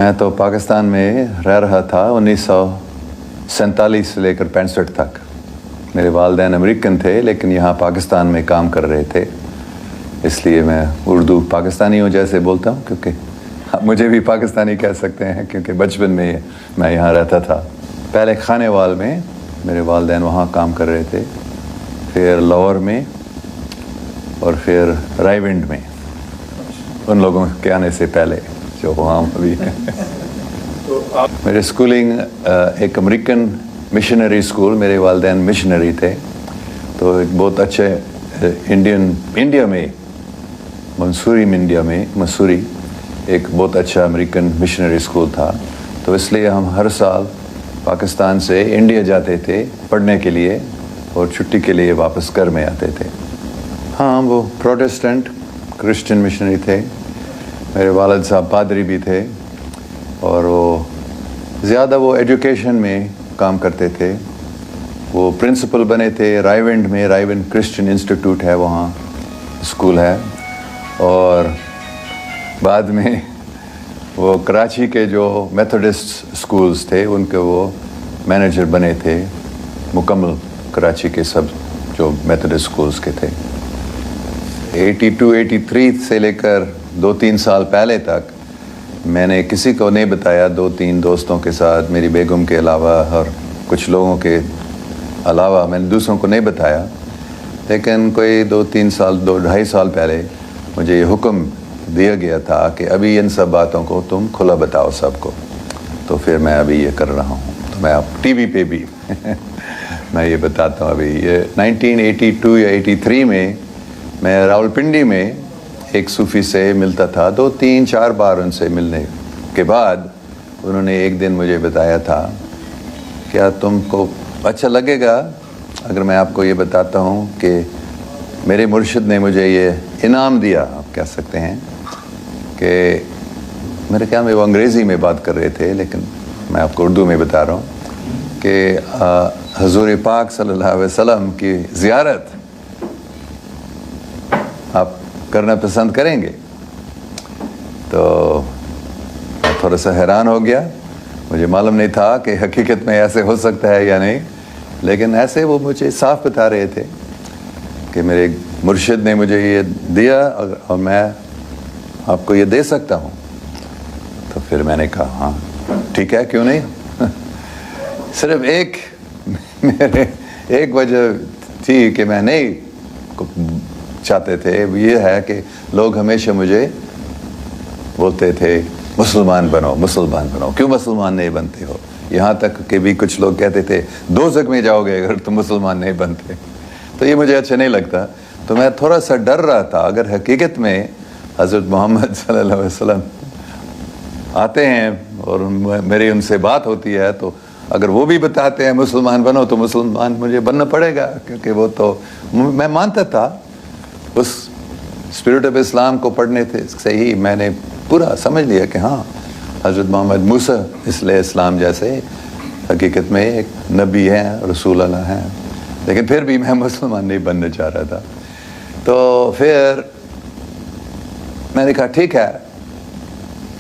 मैं तो पाकिस्तान में रह रहा था 1947 से लेकर 65 तक। मेरे वालिदैन अमेरिकन थे लेकिन यहाँ पाकिस्तान में काम कर रहे थे, इसलिए मैं उर्दू पाकिस्तानियों जैसे बोलता हूँ, क्योंकि आप मुझे भी पाकिस्तानी कह सकते हैं क्योंकि बचपन में मैं यहाँ रहता था। पहले खानेवाल में मेरे वालिदैन वहाँ काम कर रहे थे, फिर लाहौर में और फिर रायविंड में, उन लोगों के आने से पहले जो वहाँ अभी हैं। मेरे स्कूलिंग एक अमेरिकन मिशनरी स्कूल, मेरे वालिदैन मिशनरी थे, तो एक बहुत अच्छे इंडिया में मसूरी एक बहुत अच्छा अमेरिकन मिशनरी स्कूल था। तो इसलिए हम हर साल पाकिस्तान से इंडिया जाते थे पढ़ने के लिए और छुट्टी के लिए वापस घर में आते थे। हाँ, वो प्रोटेस्टेंट क्रिश्चियन मिशनरी थे। मेरे वालिद साहब पादरी भी थे और वो ज़्यादा वो एजुकेशन में काम करते थे। वो प्रिंसिपल बने थे रायविंड में, रायविंड क्रिश्चियन इंस्टीट्यूट है, वहाँ स्कूल है। और बाद में वो कराची के जो मेथोडिस्ट स्कूल्स थे उनके वो मैनेजर बने थे, मुकम्मल कराची के सब जो मेथोडिस्ट स्कूल्स के थे। 82-83 से लेकर 2-3 साल पहले तक मैंने किसी को नहीं बताया, 2-3 दोस्तों के साथ, मेरी बेगम के अलावा और कुछ लोगों के अलावा मैंने दूसरों को नहीं बताया। लेकिन कोई 2-3 साल 2-2.5 साल पहले मुझे ये हुक्म दिया गया था कि अभी इन सब बातों को तुम खुला बताओ सबको। तो फिर मैं अभी ये कर रहा हूँ। तो मैं अब टीवी पे भी मैं ये बताता हूँ। अभी ये 1982 या 83 में मैं रावलपिंडी में एक सूफ़ी से मिलता था। 2-3-4 बार उनसे मिलने के बाद उन्होंने एक दिन मुझे बताया था, क्या तुमको अच्छा लगेगा अगर मैं आपको ये बताता हूँ कि मेरे मुर्शिद ने मुझे ये इनाम दिया, आप कह सकते हैं, कि मेरे ख्याल में वो अंग्रेज़ी में बात कर रहे थे लेकिन मैं आपको उर्दू में बता रहा हूँ कि हुज़ूर पाक सल्लल्लाहु अलैहि वसल्लम की ज़ियारत आप करना पसंद करेंगे। तो मैं थोड़ा सा हैरान हो गया, मुझे मालूम नहीं था कि हकीकत में ऐसे हो सकता है या नहीं, लेकिन ऐसे वो मुझे साफ बता रहे थे कि मेरे मुर्शिद ने मुझे ये दिया और मैं आपको ये दे सकता हूँ। तो फिर मैंने कहा हाँ ठीक है, क्यों नहीं। सिर्फ मेरे एक वजह थी कि मैं नहीं चाहते थे, ये है कि लोग हमेशा मुझे बोलते थे मुसलमान बनो, मुसलमान बनो, क्यों मुसलमान नहीं बनते हो। यहाँ तक कि भी कुछ लोग कहते थे दोज़ख में जाओगे अगर तुम मुसलमान नहीं बनते। तो ये मुझे अच्छा नहीं लगता। तो मैं थोड़ा सा डर रहा था, अगर हकीकत में हज़रत मोहम्मद सल्लल्लाहु अलैहि वसल्लम आते हैं और मेरी उनसे बात होती है, तो अगर वो भी बताते हैं मुसलमान बनो तो मुसलमान मुझे बनना पड़ेगा, क्योंकि वो तो मैं मानता था उस स्पिरिट ऑफ इस्लाम को पढ़ने से ही मैंने पूरा समझ लिया कि हाँ हज़रत मोहम्मद मूसा इस्लाम जैसे हकीकत में एक नबी हैं, रसूल अल्लाह हैं। लेकिन फिर भी मैं मुसलमान नहीं बनना चाह रहा था। तो फिर मैंने कहा ठीक है,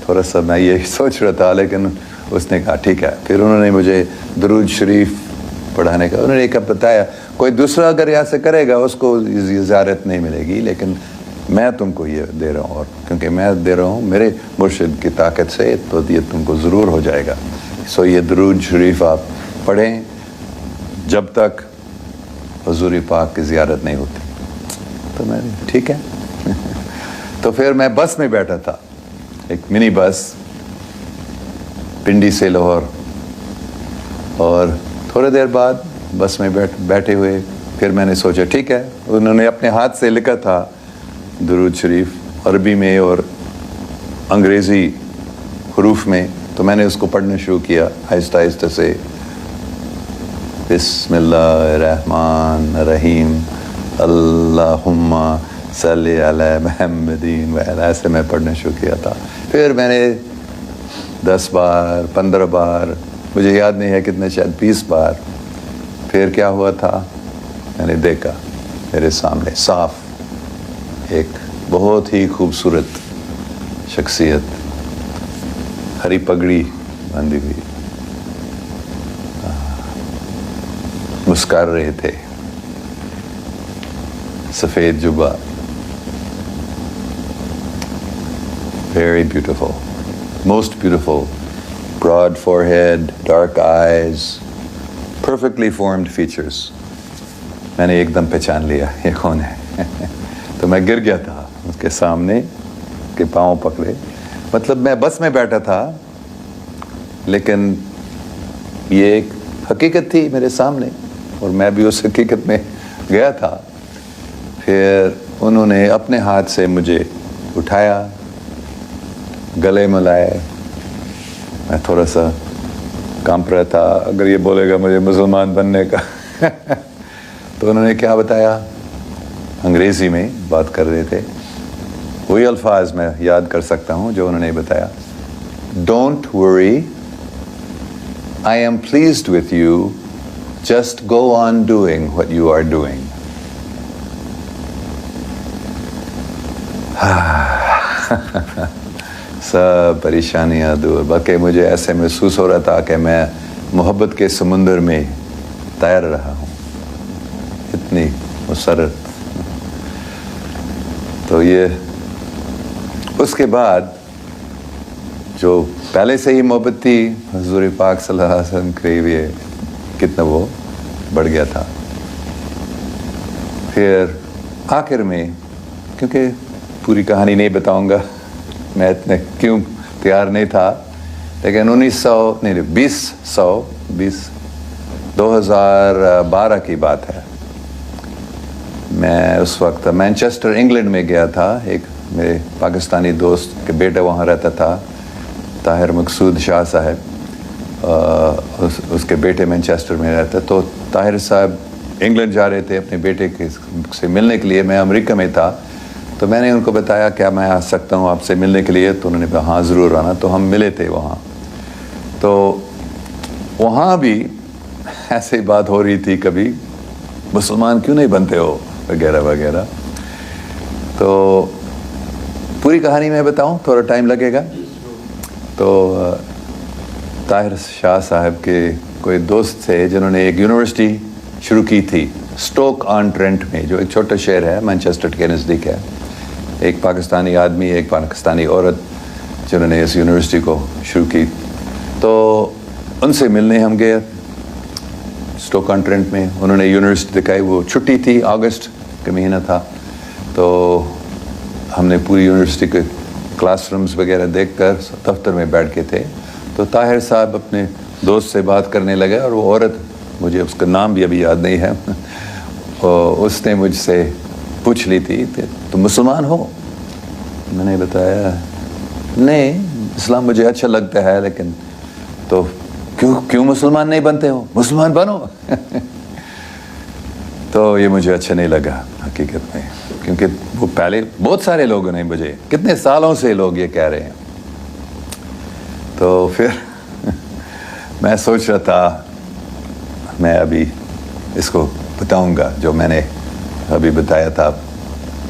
थोड़ा सा मैं ये सोच रहा था, लेकिन उसने कहा ठीक है। फिर उन्होंने मुझे दरूद शरीफ पढ़ाने का उन्होंने एक बताया, कोई दूसरा अगर ऐसे करेगा उसको ज़ियारत नहीं मिलेगी, लेकिन मैं तुमको ये दे रहा हूँ, और क्योंकि मैं दे रहा हूँ मेरे मुर्शिद की ताकत से, तो ये तुमको ज़रूर हो जाएगा। सो ये दरूद शरीफ आप पढ़ें जब तक हुज़ूर पाक की ज़ियारत नहीं होती। तो मैंने ठीक है। तो फिर मैं बस में बैठा था, एक मिनी बस पिंडी से लाहौर, और थोड़ी देर बाद बस में बैठे हुए फिर मैंने सोचा ठीक है, उन्होंने अपने हाथ से लिखा था दुरूद शरीफ अरबी में और अंग्रेज़ी हरूफ में, तो मैंने उसको पढ़ना शुरू किया आहिस्ता आहिस्ता से। बिस्मिल्लाहिर्रहमानिर्रहीम अल्लाहुम्मा सल्ली अला मुहम्मदिन व अला, ऐसे मैं पढ़ना शुरू किया था। फिर मैंने 10 बार 15 बार, मुझे याद नहीं है कितने, शायद 20 बार। फिर क्या हुआ था, मैंने देखा मेरे सामने साफ एक बहुत ही खूबसूरत शख्सियत हरी पगड़ी बांधी हुई, मुस्कुरा रहे थे, सफेद जुबा, very beautiful, most beautiful, broad forehead, dark eyes, perfectly formed features. मैंने एकदम पहचान लिया ये कौन है। तो मैं गिर गया था उसके सामने, के पाँव पकड़े, मतलब मैं बस में बैठा था लेकिन ये एक हकीकत थी मेरे सामने और मैं भी उस हकीकत में गया था। फिर उन्होंने अपने हाथ से मुझे उठाया, गले मिलाए, मैं थोड़ा सा कांप रहा था, अगर ये बोलेगा मुझे मुसलमान बनने का तो उन्होंने क्या बताया, अंग्रेज़ी में बात कर रहे थे, वही अल्फाज मैं याद कर सकता हूँ जो उन्होंने बताया, don't worry, I am pleased with you, just go on doing what you are doing. सब परेशानियाँ दूर। बाकी मुझे ऐसे महसूस हो रहा था कि मैं मोहब्बत के समुंदर में तैर रहा हूँ, इतनी मुसरत। तो ये उसके बाद जो पहले से ही मोहब्बत थी हुज़ूर पाक सल्लल्लाहु अलैहि वसल्लम करीब, ये कितना वो बढ़ गया था। फिर आखिर में, क्योंकि पूरी कहानी नहीं बताऊंगा, मैं इतने क्यों तैयार नहीं था, लेकिन 2012 की बात है। मैं उस वक्त मैनचेस्टर इंग्लैंड में गया था, एक मेरे पाकिस्तानी दोस्त के बेटा वहाँ रहता था, ताहिर मकसूद शाह साहब, उसके बेटे मैनचेस्टर में रहते। तो ताहिर साहब इंग्लैंड जा रहे थे अपने बेटे से मिलने के लिए, मैं अमेरिका में था। तो मैंने उनको बताया क्या मैं आ सकता हूँ आपसे मिलने के लिए, तो उन्होंने कहा हाँ ज़रूर आना। तो हम मिले थे वहाँ। तो वहाँ भी ऐसे ही बात हो रही थी, कभी मुसलमान क्यों नहीं बनते हो वगैरह वगैरह। तो पूरी कहानी मैं बताऊँ, थोड़ा टाइम लगेगा। तो ताहिर शाह साहब के कोई दोस्त थे जिन्होंने एक यूनिवर्सिटी शुरू की थी स्टोक ऑन ट्रेंट में, जो एक छोटा शहर है मैनचेस्टर के नज़दीक है। एक पाकिस्तानी आदमी, एक पाकिस्तानी औरत, जिन्होंने इस यूनिवर्सिटी को शुरू की। तो उनसे मिलने हम गए स्टोक ऑन ट्रेंट में। उन्होंने यूनिवर्सिटी दिखाई, वो छुट्टी थी, अगस्त का महीना था। तो हमने पूरी यूनिवर्सिटी के क्लासरूम्स वगैरह देखकर दफ्तर में बैठ के थे। तो ताहिर साहब अपने दोस्त से बात करने लगे और वो औरत, मुझे उसका नाम भी अभी याद नहीं है, और उसने मुझसे पूछ ली थी तुम मुसलमान हो? मैंने बताया नहीं, इस्लाम मुझे अच्छा लगता है, लेकिन तो क्यों मुसलमान नहीं बनते हो? मुसलमान बनो तो ये मुझे अच्छा नहीं लगा हकीकत में, क्योंकि वो पहले बहुत सारे लोगों ने, मुझे कितने सालों से लोग ये कह रहे हैं। तो फिर मैं सोच रहा था मैं अभी इसको बताऊंगा जो मैंने अभी बताया था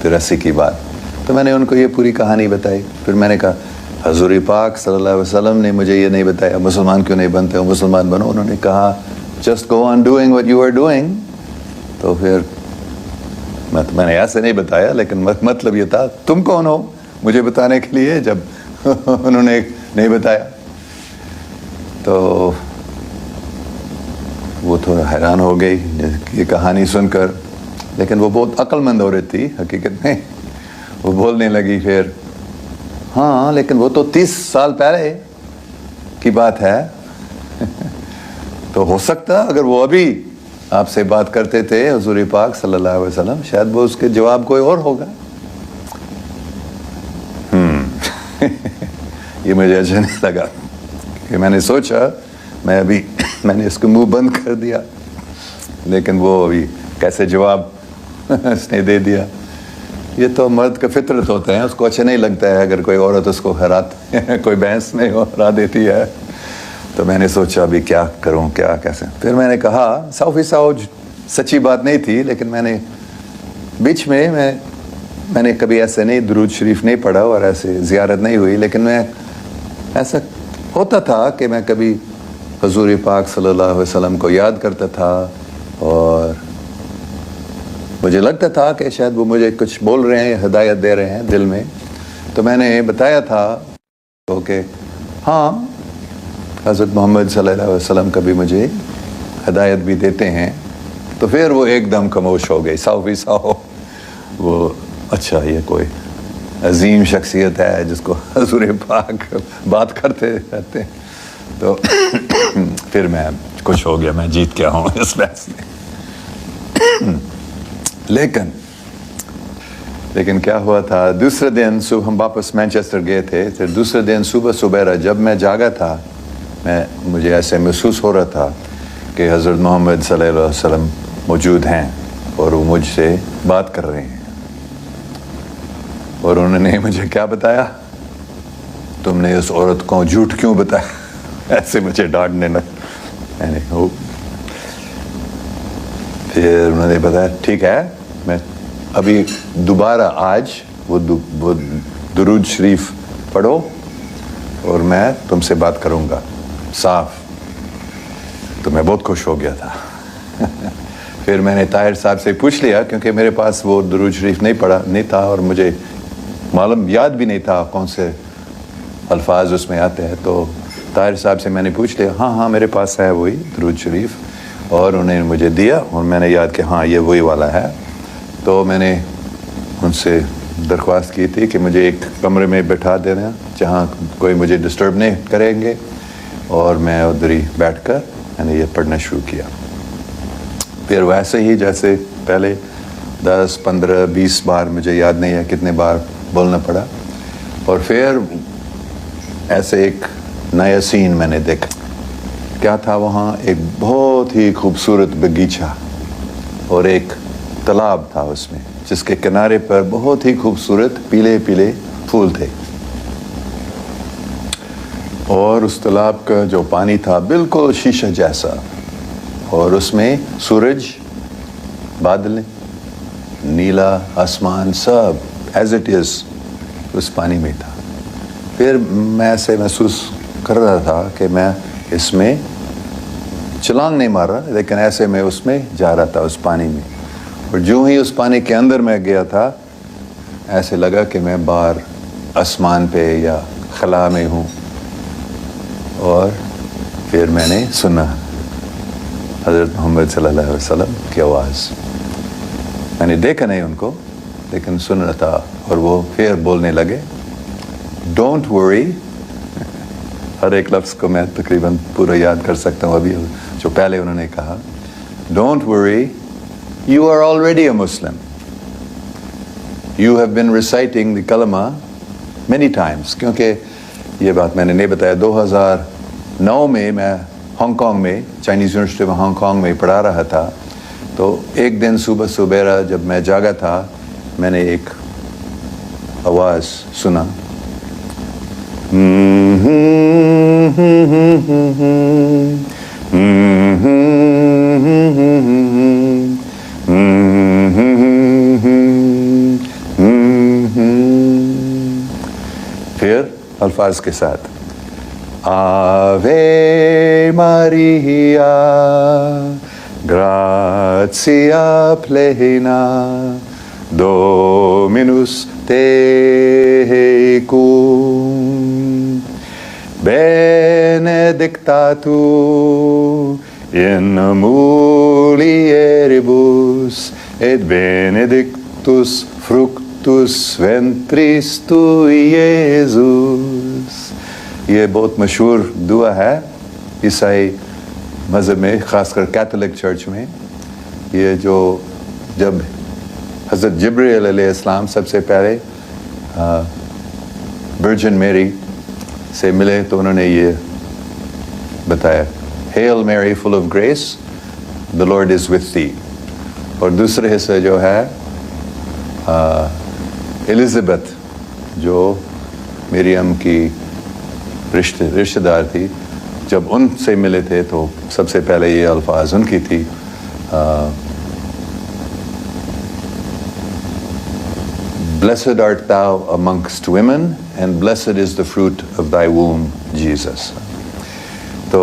83 की बात। तो मैंने उनको ये पूरी कहानी बताई। फिर मैंने कहा हज़ूर पाक सल्लल्लाहु अलैहि वसल्लम ने मुझे ये नहीं बताया मुसलमान क्यों नहीं बनते हो, मुसलमान बनो। उन्होंने कहा just go on doing what you are doing. तो फिर मैंने ऐसे नहीं बताया, लेकिन मतलब ये था तुम कौन हो मुझे बताने के लिए, जब उन्होंने नहीं बताया। तो वो थोड़ा हैरान हो गई ये कहानी सुनकर, लेकिन वो बहुत अक्लमंद औरत थी हकीकत में। वो बोलने लगी फिर, हाँ लेकिन वो तो 30 साल पहले की बात है तो हो सकता अगर वो अभी आपसे बात करते थे हुज़ूर पाक सल्लल्लाहु अलैहि वसल्लम, शायद वो उसके जवाब कोई और होगा। ये मुझे अच्छा नहीं लगा कि मैंने सोचा मैंने इसको मुंह बंद कर दिया, लेकिन वो अभी कैसे जवाब इसने दे दिया। ये तो मर्द का फितरत होता है, उसको अच्छा नहीं लगता है अगर कोई औरत उसको कोई बहस में हरा देती है। तो मैंने सोचा अभी क्या करूं, क्या कैसे। फिर मैंने कहा 100% सच्ची बात नहीं थी, लेकिन मैंने बीच में मैंने कभी ऐसे नहीं दुरूद शरीफ नहीं पढ़ा और ऐसे ज़ियारत नहीं हुई, लेकिन मैं ऐसा ہوتا تھا کہ میں کبھی حضور پاک صلی اللہ علیہ وسلم کو یاد کرتا تھا اور مجھے لگتا تھا کہ شاید وہ مجھے کچھ بول رہے ہیں، ہدایت دے رہے ہیں دل میں. تو میں نے بتایا تھا کہ ہاں حضرت محمد صلی اللہ علیہ وسلم کبھی مجھے ہدایت بھی دیتے ہیں. تو پھر وہ ایک دم خاموش ہو گئی، 100%. وہ اچھا یہ کوئی عظیم شخصیت ہے جس کو حضور پاک بات کرتے رہتے ہیں. تو پھر میں کچھ ہو گیا، میں جیت گیا ہوں اس بحث میں. لیکن کیا ہوا تھا، دوسرے دن صبح ہم واپس مینچسٹر گئے تھے. پھر دوسرے دن صبح جب میں جاگا تھا، مجھے ایسے محسوس ہو رہا تھا کہ حضرت محمد صلی اللہ علیہ وسلم موجود ہیں اور وہ مجھ سے بات کر رہے ہیں. اور انہوں نے مجھے کیا بتایا، تم نے اس عورت کو جھوٹ کیوں بتایا، ایسے مجھے ڈانٹنے لگا. پھر انہوں نے بتایا ٹھیک ہے، میں ابھی دوبارہ آج وہ درود شریف پڑھو اور میں تم سے بات کروں گا صاف. تو میں بہت خوش ہو گیا تھا. پھر میں نے طاہر صاحب سے پوچھ لیا، کیونکہ میرے پاس وہ درود شریف نہیں تھا اور مجھے معلوم یاد بھی نہیں تھا کون سے الفاظ اس میں آتے ہیں. تو طاہر صاحب سے میں نے پوچھ لیا، ہاں میرے پاس ہے وہی درود شریف. اور انہوں نے مجھے دیا اور میں نے یاد کہ ہاں یہ وہی والا ہے. تو میں نے ان سے درخواست کی تھی کہ مجھے ایک کمرے میں بٹھا دینا جہاں کوئی مجھے ڈسٹرب نہیں کریں گے، اور میں ادھر ہی بیٹھ کر میں نے یہ پڑھنا شروع کیا. پھر ویسے ہی جیسے پہلے 10 15 20 بار، مجھے یاد نہیں ہے کتنے بار بولنا پڑا. اور پھر ایسے ایک نیا سین میں نے دیکھا. کیا تھا وہاں؟ ایک بہت ہی خوبصورت باغیچہ اور ایک تالاب تھا اس میں، جس کے کنارے پر بہت ہی خوبصورت پیلے پیلے پھول تھے. اور اس تالاب کا جو پانی تھا بالکل شیشہ جیسا، اور اس میں سورج، بادل، نیلا آسمان سب ایز اٹ از اس پانی میں تھا. پھر میں ایسے محسوس کر رہا تھا کہ میں اس میں چھلانگ نہیں مار رہا، لیکن ایسے میں اس میں جا رہا تھا اس پانی میں. اور جو ہی اس پانی کے اندر میں گیا تھا، ایسے لگا کہ میں باہر آسمان پہ یا خلا میں ہوں. اور پھر میں نے سنا حضرت محمد صلی اللہ علیہ وسلم کی آواز. میں نے دیکھا نہیں ان کو، لیکن سن رہا تھا. اور وہ پھر بولنے لگے، ڈونٹ ورری. ہر ایک لفظ کو میں تقریباً پورا یاد کر سکتا ہوں ابھی، جو پہلے انہوں نے کہا. Don't worry, you are already a Muslim. You have been reciting the kalama many times. کیونکہ یہ بات میں نے نہیں بتایا، 2009 میں ہانگ کانگ میں، چائنیز یونیورسٹی میں ہانگ کانگ میں پڑھا رہا تھا. تو ایک دن صبح جب میں جاگا تھا، میں نے ایک آواز سنا، پھر الفاظ کے ساتھ، آوے ماریا گراتیا پلینا دومینوس tecum benedictatur in mulieribus et benedictus fructus ventris tui, Iesus. یہ بہت مشہور دعا ہے عیسائی مذہب میں، خاص کر کیتھولک چرچ میں. یہ جو جب حضرت جبرائیل علیہ السلام سب سے پہلے ورجن میری سے ملے تو انہوں نے یہ بتایا، Hail Mary full of grace, the Lord is with thee. اور دوسرے حصے جو ہے الزبتھ، جو مریم کی رشتہ دار تھی، جب ان سے ملے تھے تو سب سے پہلے یہ الفاظ ان کی تھی، blessed art thou amongst women and blessed is the fruit of thy womb Jesus. تو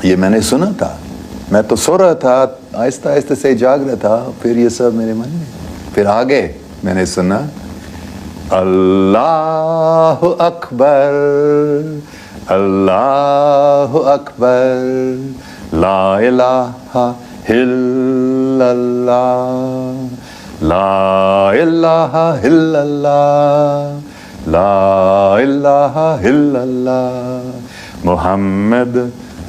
یہ میں نے سنا تھا, میں تو سو رہا تھا, آہستہ آہستہ سے جاگ رہا تھا, پھر یہ سب میرے من میں, پھر آگے میں نے سنا اللہ اکبر اللہ اکبر لا الہ الا اللہ لا الہ الا اللہ لا الہ الا اللہ محمد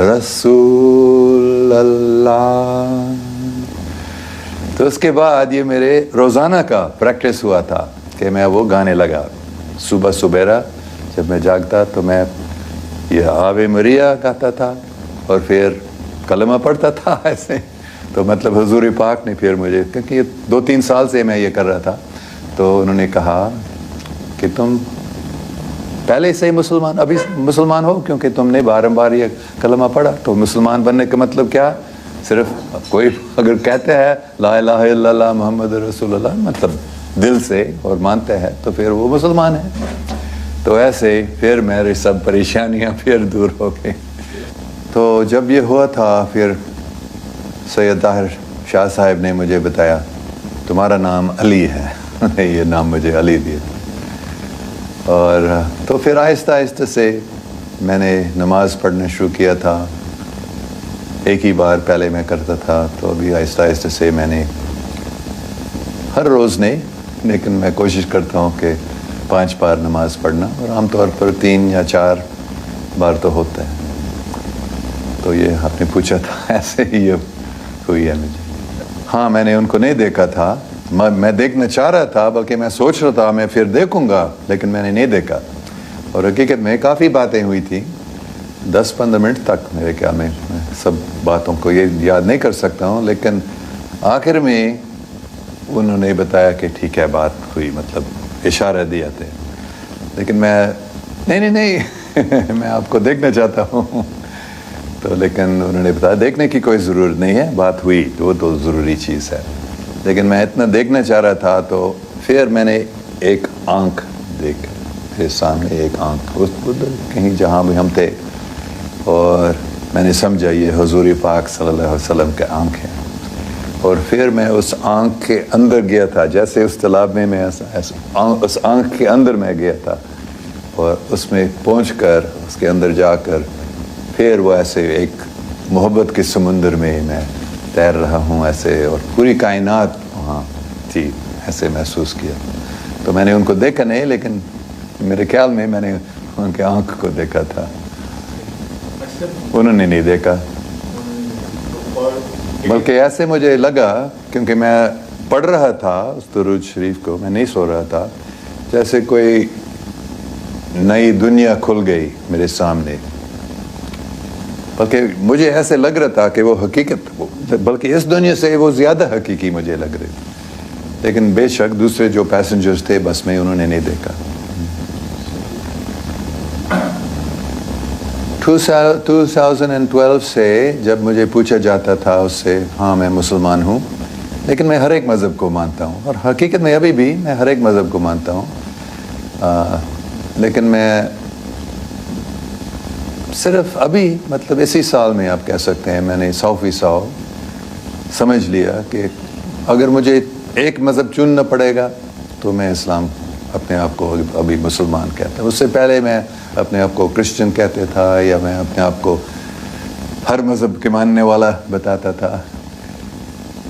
رسول اللہ. تو اس کے بعد یہ میرے روزانہ کا پریکٹس ہوا تھا کہ میں وہ گانے لگا. صبح سبیرا جب میں جاگتا تو میں یہ آوے مریا گاتا تھا اور پھر کلمہ پڑھتا تھا ایسے. تو مطلب حضور پاک نے پھر مجھے, کیونکہ یہ 2-3 سال سے میں یہ کر رہا تھا, تو انہوں نے کہا کہ تم پہلے سے ہی مسلمان, ابھی مسلمان ہو کیونکہ تم نے بارمبار یہ کلمہ پڑھا. تو مسلمان بننے کا مطلب کیا, صرف کوئی اگر کہتے ہیں لا الہ الا اللہ محمد رسول اللہ, مطلب دل سے اور مانتے ہیں, تو پھر وہ مسلمان ہے. تو ایسے پھر میری سب پریشانیاں پھر دور ہو گئی. تو جب یہ ہوا تھا پھر سید طاہر شاہ صاحب نے مجھے بتایا تمہارا نام علی ہے. یہ نام مجھے علی دیا. اور تو پھر آہستہ آہستہ سے میں نے نماز پڑھنا شروع کیا تھا. ایک ہی بار پہلے میں کرتا تھا, تو ابھی آہستہ آہستہ سے میں نے ہر روز نہیں, لیکن میں کوشش کرتا ہوں کہ 5 بار نماز پڑھنا, اور عام طور پر 3 یا 4 بار تو ہوتا ہے. تو یہ آپ نے پوچھا تھا, ایسے ہی یہ ہوئی ہے مجھے. ہاں میں نے ان کو نہیں دیکھا تھا, میں دیکھنا چاہ رہا تھا, بلکہ میں سوچ رہا تھا میں پھر دیکھوں گا, لیکن میں نے نہیں دیکھا. اور حقیقت میں کافی باتیں ہوئی تھیں, 10-15 منٹ تک میرے خیال میں سب باتوں کو یہ یاد نہیں کر سکتا ہوں, لیکن آخر میں انہوں نے بتایا کہ ٹھیک ہے بات ہوئی, مطلب اشارہ دیا تھے. لیکن میں نہیں میں آپ کو دیکھنا چاہتا ہوں. تو لیکن انہوں نے بتایا دیکھنے کی کوئی ضرورت نہیں ہے, بات ہوئی وہ تو ضروری چیز ہے. لیکن میں اتنا دیکھنا چاہ رہا تھا, تو پھر میں نے ایک آنکھ دیکھ, پھر سامنے ایک آنکھ ادھر کہیں جہاں بھی ہم تھے, اور میں نے سمجھا یہ حضور پاک صلی اللہ علیہ وسلم کے آنکھ ہے. اور پھر میں اس آنکھ کے اندر گیا تھا, جیسے اس تالاب میں اس آنکھ کے اندر میں گیا تھا, اور اس میں پہنچ کر اس کے اندر جا کر پھر وہ ایسے ایک محبت کے سمندر میں میں تیر رہا ہوں ایسے, اور پوری کائنات وہاں تھی, ایسے محسوس کیا. تو میں نے ان کو دیکھا نہیں, لیکن میرے خیال میں میں نے ان کے آنکھ کو دیکھا تھا, انہوں نے نہیں دیکھا. بلکہ ایسے مجھے لگا, کیونکہ میں پڑھ رہا تھا اس درود شریف کو, میں نہیں سو رہا تھا, جیسے کوئی نئی دنیا کھل گئی میرے سامنے. بلکہ مجھے ایسے لگ رہا تھا کہ وہ حقیقت, بلکہ اس دنیا سے وہ زیادہ حقیقی مجھے لگ رہے. لیکن بے شک دوسرے جو پیسنجرز تھے بس میں, انہوں نے نہیں دیکھا. 2012 سے جب مجھے پوچھا جاتا تھا اس سے, ہاں میں مسلمان ہوں, لیکن میں ہر ایک مذہب کو مانتا ہوں, اور حقیقت میں ابھی بھی میں ہر ایک مذہب کو مانتا ہوں. لیکن میں صرف ابھی مطلب اسی سال میں آپ کہہ سکتے ہیں میں نے 100% سمجھ لیا کہ اگر مجھے ایک مذہب چننا پڑے گا تو میں اسلام اپنے آپ کو ابھی مسلمان کہتا ہوں. اس سے پہلے میں اپنے آپ کو کرسچن کہتے تھا, یا میں اپنے آپ کو ہر مذہب کے ماننے والا بتاتا تھا.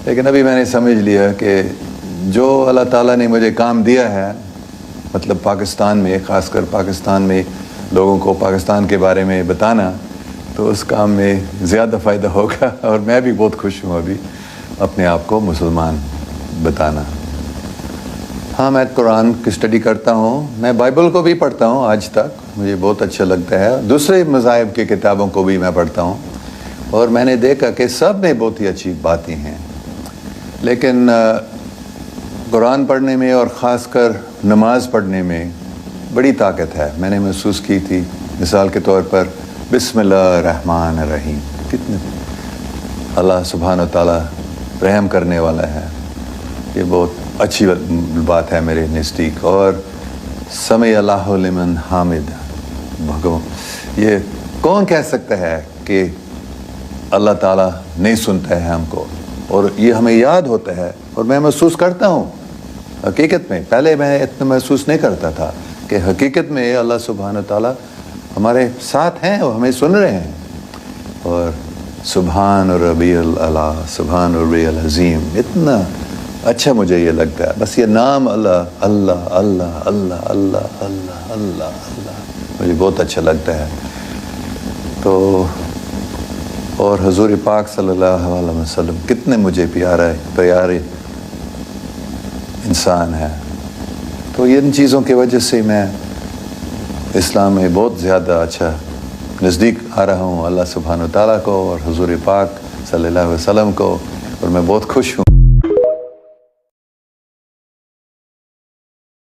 لیکن ابھی میں نے سمجھ لیا کہ جو اللہ تعالیٰ نے مجھے کام دیا ہے, مطلب پاکستان میں, خاص کر پاکستان میں لوگوں کو پاکستان کے بارے میں بتانا, تو اس کام میں زیادہ فائدہ ہوگا. اور میں بھی بہت خوش ہوں ابھی اپنے آپ کو مسلمان بتانا. ہاں میں قرآن کی اسٹڈی کرتا ہوں, میں بائبل کو بھی پڑھتا ہوں آج تک, مجھے بہت اچھا لگتا ہے. دوسرے مذاہب کی کتابوں کو بھی میں پڑھتا ہوں, اور میں نے دیکھا کہ سب میں بہت ہی اچھی باتیں ہیں. لیکن قرآن پڑھنے میں اور خاص کر نماز پڑھنے میں بڑی طاقت ہے. میں نے محسوس کی تھی, مثال کے طور پر بسم اللہ الرحمن الرحیم, کتنے اللہ سبحانہ و تعالیٰ رحم کرنے والا ہے, یہ بہت अच्छी बात है मेरे नज़दीक। और समी अल्लाह लिमन हामिद, भगवान, ये कौन कह सकता है कि अल्लाह ताला नहीं सुनता है हमको, और ये हमें याद होता है। और मैं महसूस करता हूँ हकीकत में, पहले मैं इतना महसूस नहीं करता था कि हकीकत में अल्लाह सुब्हान ताला हमारे साथ हैं और हमें सुन रहे हैं। और सुब्हान रब्बियल अला, सुब्हान रब्बियल अज़ीम, इतना अच्छा मुझे ये लगता है। बस ये नाम अल्लाह अल्लाह अल्लाह अल्लाह अल्लाह अल्लाह अल्लाह अल्लाह मुझे बहुत अच्छा लगता है। तो और हुज़ूर पाक सल्लल्लाहु अलैहि वसल्लम कितने मुझे प्यारे इंसान है। तो इन चीज़ों की वजह से मैं इस्लाम में बहुत ज़्यादा अच्छा नज़दीक आ रहा हूँ अल्लाह सुब्हान व तआला को और हुज़ूर पाक सल्लल्लाहु अलैहि वसल्लम को, और मैं बहुत खुश हूँ।